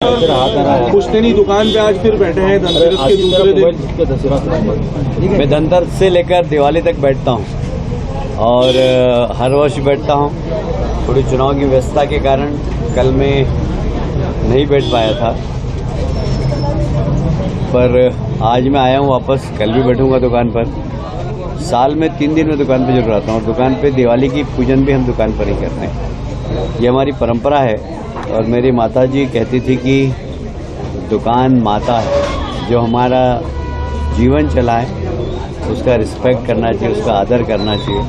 पुश्तैनी दुकान पे आज फिर बैठे हैं धनतेरस के दूसरे दिन। मैं धनतेरस से लेकर दिवाली तक बैठता हूँ और हर वर्ष बैठता हूँ। थोड़ी चुनाव की व्यस्तता के कारण कल मैं नहीं बैठ पाया था, पर आज मैं आया हूँ वापस। कल भी बैठूंगा दुकान पर। साल में 3 दिन में दुकान पर जरूर आता हूँ और दुकान पे दिवाली की पूजन भी हम दुकान पर ही करते हैं। ये हमारी परंपरा है और मेरी माता जी कहती थी कि दुकान माता है, जो हमारा जीवन चलाए उसका रिस्पेक्ट करना चाहिए, उसका आदर करना चाहिए।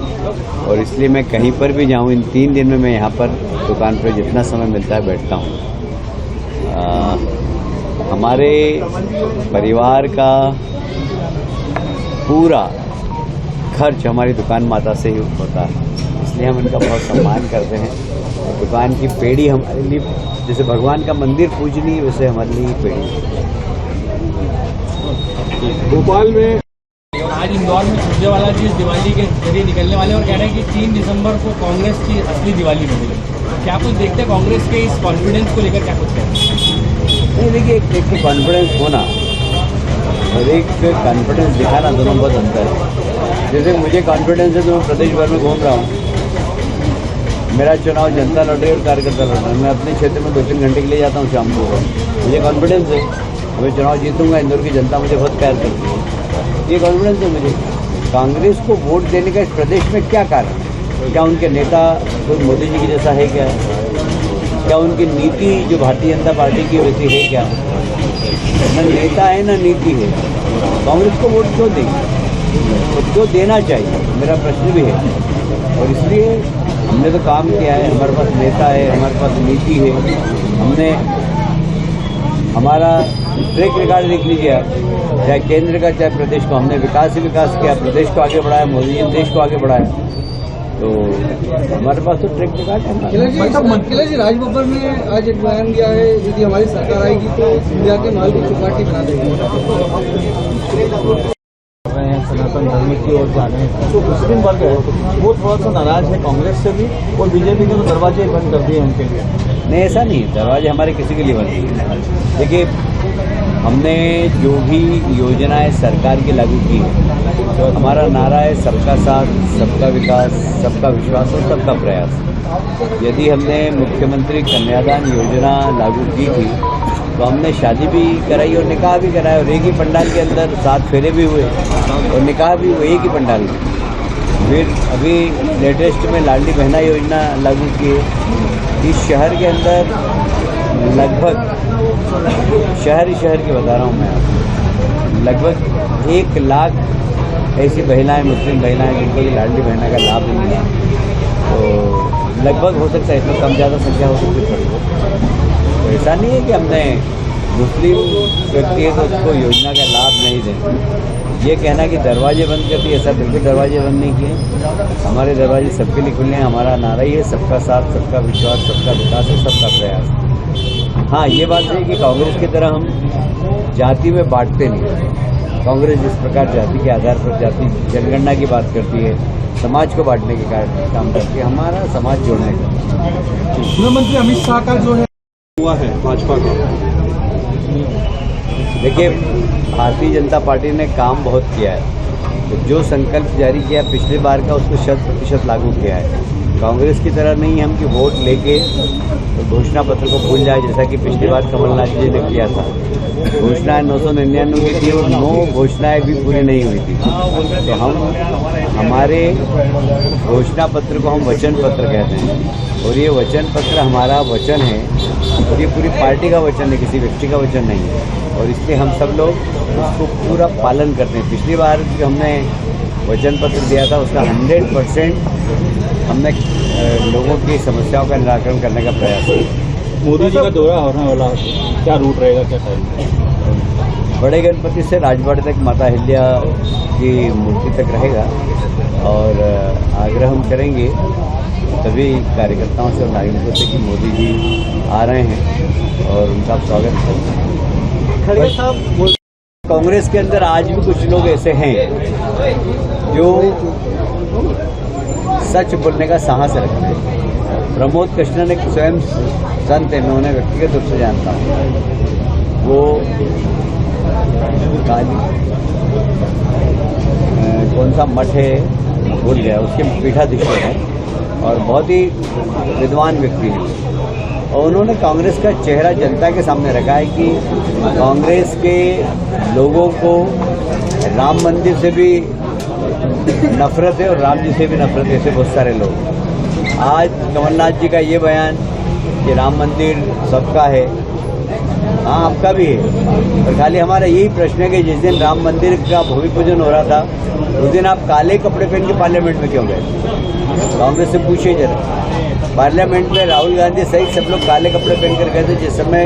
और इसलिए मैं कहीं पर भी जाऊँ, इन 3 दिन में मैं यहाँ पर दुकान पर जितना समय मिलता है बैठता हूँ। हमारे परिवार का पूरा खर्च हमारी दुकान माता से ही होता है, इसलिए हम इनका बहुत सम्मान करते हैं। दुकान की पेड़ी हमारे लिए जैसे भगवान का मंदिर पूजनीय, वैसे हमारे लिए पेड़ी। भोपाल में आज इंदौर में सुरजेवाला जी दिवाली के जरिए निकलने वाले और कह रहे हैं कि 3 दिसंबर को कांग्रेस की असली दिवाली बनेगी। क्या कुछ देखते हैं कांग्रेस के इस कॉन्फिडेंस को लेकर, क्या कुछ कहते हैं? नहीं, देखिए, एक तो कॉन्फिडेंस होना और एक कॉन्फिडेंस दिखाना, दोनों बहुत अंतर है। जैसे मुझे कॉन्फिडेंस है तो मैं प्रदेश भर में घूम रहा हूँ। मेरा चुनाव जनता लड़ रही है और कार्यकर्ता लड़ रहा है। मैं अपने क्षेत्र में 2-3 घंटे के लिए जाता हूँ शाम को। मुझे कॉन्फिडेंस है, मैं चुनाव जीतूंगा। इंदौर की जनता मुझे बहुत प्यार करती है, ये कॉन्फिडेंस है मुझे। कांग्रेस को वोट देने का इस प्रदेश में क्या कारण है? क्या उनके नेता कोई मोदी जी की जैसा है क्या? क्या उनकी नीति जो भारतीय जनता पार्टी की वैसी है क्या? न नेता है न नीति है। कांग्रेस को वोट क्यों देंगे? क्यों देना चाहिए, मेरा प्रश्न भी है। और इसलिए हमने तो काम किया है, हमारे पास नेता है, हमारे पास नीति है। हमने हमारा ट्रैक रिकॉर्ड देख लीजिए आप, चाहे केंद्र का चाहे प्रदेश का, हमने विकास ही विकास किया, प्रदेश को आगे बढ़ाया, मोदी जी ने देश को आगे बढ़ाया। तो हमारे पास तो ट्रैक रिकॉर्ड है। किला जी राजभवन में आज एक बयान दिया है, यदि हमारी सरकार आएगी तो इंडिया के माल को चौपाटी बना देगी। सनातन धर्म की ओर जा रहे हैं, जो मुस्लिम वर्ग है वो थोड़ा सा नाराज है कांग्रेस से भी, और बीजेपी के तो दरवाजे बंद कर दिए उनके लिए। नहीं, ऐसा नहीं है, दरवाजे हमारे किसी के लिए बंद नहीं है। देखिए, हमने जो भी योजनाएं सरकार की लागू की है, तो हमारा नारा है सबका साथ, सबका विकास, सबका विश्वास और सबका प्रयास। यदि हमने मुख्यमंत्री कन्यादान योजना लागू की थी तो हमने शादी भी कराई और निकाह भी कराया, और एक ही पंडाल के अंदर 7 फेरे भी हुए और निकाह भी हुए एक ही पंडाल में। फिर अभी लेटेस्ट में लाडली बहना योजना लागू की है। इस शहर के अंदर लगभग शहर की बता रहा हूँ मैं आपको, लगभग 1 लाख ऐसी महिलाएं, मुस्लिम महिलाएं जिनको ये लाडली बहना का लाभ नहीं मिला। तो लगभग हो सकता है, इसमें कम ज़्यादा संख्या हो सकती है। तो ऐसा नहीं है कि हमने मुस्लिम व्यक्ति है तो उसको योजना का लाभ नहीं दें। ये कहना कि दरवाजे बंद कर दिए, ऐसा बिल्कुल दरवाजे बंद नहीं किए। हमारे दरवाजे सबके लिए खुले हैं। हमारा नारा ही है सबका साथ, सबका विश्वास, सबका विकास और सबका प्रयास। हाँ, ये बात है कि कांग्रेस की तरह हम जाति में बांटते नहीं। कांग्रेस जिस प्रकार जाति के आधार पर जाति जनगणना की बात करती है, समाज को बांटने के काम करती है, हमारा समाज जोड़ने का। गृहमंत्री अमित शाह का जो है हुआ है भाजपा का, देखिए, भारतीय जनता पार्टी ने काम बहुत किया है। तो जो संकल्प जारी किया पिछली बार का, उसको 100% लागू किया है। कांग्रेस की तरह नहीं हम कि वोट लेके तो घोषणा पत्र को भूल जाए, जैसा कि पिछली बार कमलनाथ जी ने किया था। घोषणाएं 999 की थी और 9 घोषणाएं भी पूरी नहीं हुई थी। तो हम हमारे घोषणा पत्र को हम वचन पत्र कहते हैं, और ये वचन पत्र हमारा वचन है और ये पूरी पार्टी का वचन है, किसी व्यक्ति का वचन नहीं है। और इसलिए हम सब लोग उसको पूरा पालन करते हैं। पिछली बार जो हमने वचन पत्र दिया था उसका 100% हमने लोगों की समस्याओं का निराकरण करने का प्रयास किया। मोदी जी का दौरा होने वाला, क्या रूट रहेगा, क्या टाइम? बड़े गणपति से राजवाड़े तक माता अहिल्या की मूर्ति तक रहेगा, और आग्रह हम करेंगे सभी कार्यकर्ताओं से और नागरिकों से कि मोदी जी आ रहे हैं और उनका स्वागत करें। खड़गे साहब, कांग्रेस के अंदर आज भी कुछ लोग ऐसे हैं जो सच बोलने का साहस रखते हैं। प्रमोद कृष्णन एक स्वयं संत है, मैं उन्हें व्यक्तिगत रूप से जानता हूँ। वो कौन सा मठ है भूल गया, उसके पीठाधीश्वर है और बहुत ही विद्वान व्यक्ति है। और उन्होंने कांग्रेस का चेहरा जनता के सामने रखा है कि कांग्रेस के लोगों को राम मंदिर से भी नफरत है और राम जी से भी नफरत है, ऐसे बहुत सारे लोग। आज कमलनाथ जी का ये बयान कि राम मंदिर सबका है, हाँ आपका भी है, और खाली हमारा यही प्रश्न है कि जिस दिन राम मंदिर का भूमि पूजन हो रहा था उस दिन आप काले कपड़े पहन के पार्लियामेंट में क्यों गए? कांग्रेस से पूछिए जरा। पार्लियामेंट में राहुल गांधी सहित सब लोग काले कपड़े पहन कर गए थे जिस समय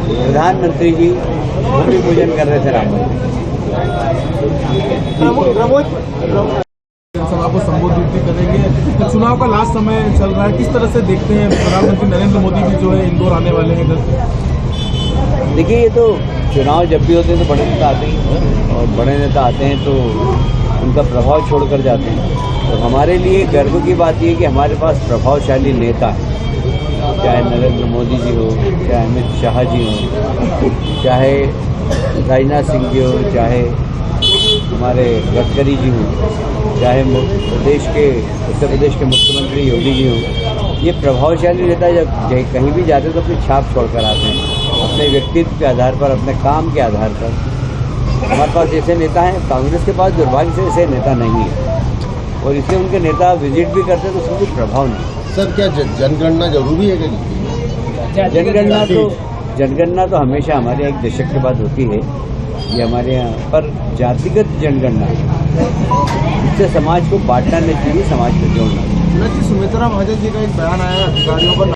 प्रधानमंत्री जी भूमि पूजन कर रहे थे राम मंदिर। सभा को संबोधित भी करेंगे। तो चुनाव का लास्ट समय चल रहा है, किस तरह से देखते हैं? प्रधानमंत्री नरेंद्र मोदी भी जो है इंदौर आने वाले हैं इधर। देखिए, ये तो चुनाव जब भी होते हैं तो बड़े नेता आते हैं और बड़े नेता आते हैं तो उनका प्रभाव छोड़कर जाते हैं। तो हमारे लिए गर्व की बात ये है कि हमारे पास प्रभावशाली नेता हैं, चाहे नरेंद्र मोदी जी हो, चाहे अमित शाह जी हो, चाहे राजनाथ सिंह जी हो, चाहे हमारे गडकरी जी हों, चाहे उत्तर प्रदेश के मुख्यमंत्री योगी जी हों। ये प्रभावशाली नेता जब कहीं भी जाते हैं तो अपनी छाप छोड़कर आते हैं, अपने व्यक्तित्व के आधार पर, अपने काम के आधार पर। हमारे पास ऐसे नेता हैं, कांग्रेस के पास दुर्भाग्य से ऐसे नेता नहीं है और इसलिए उनके नेता विजिट भी करते हैं तो उसका कोई प्रभाव नहीं। सर, क्या जनगणना जरूरी है क्या? जनगणना तो हमेशा हमारे एक दशक के बाद होती है, ये हमारे यहाँ पर जातिगत जनगणना इससे समाज को बांटना नहीं चाहिए, समाज को जोड़ना। सुमित्रा महाजन जी का एक बयान आया अधिकारियों पर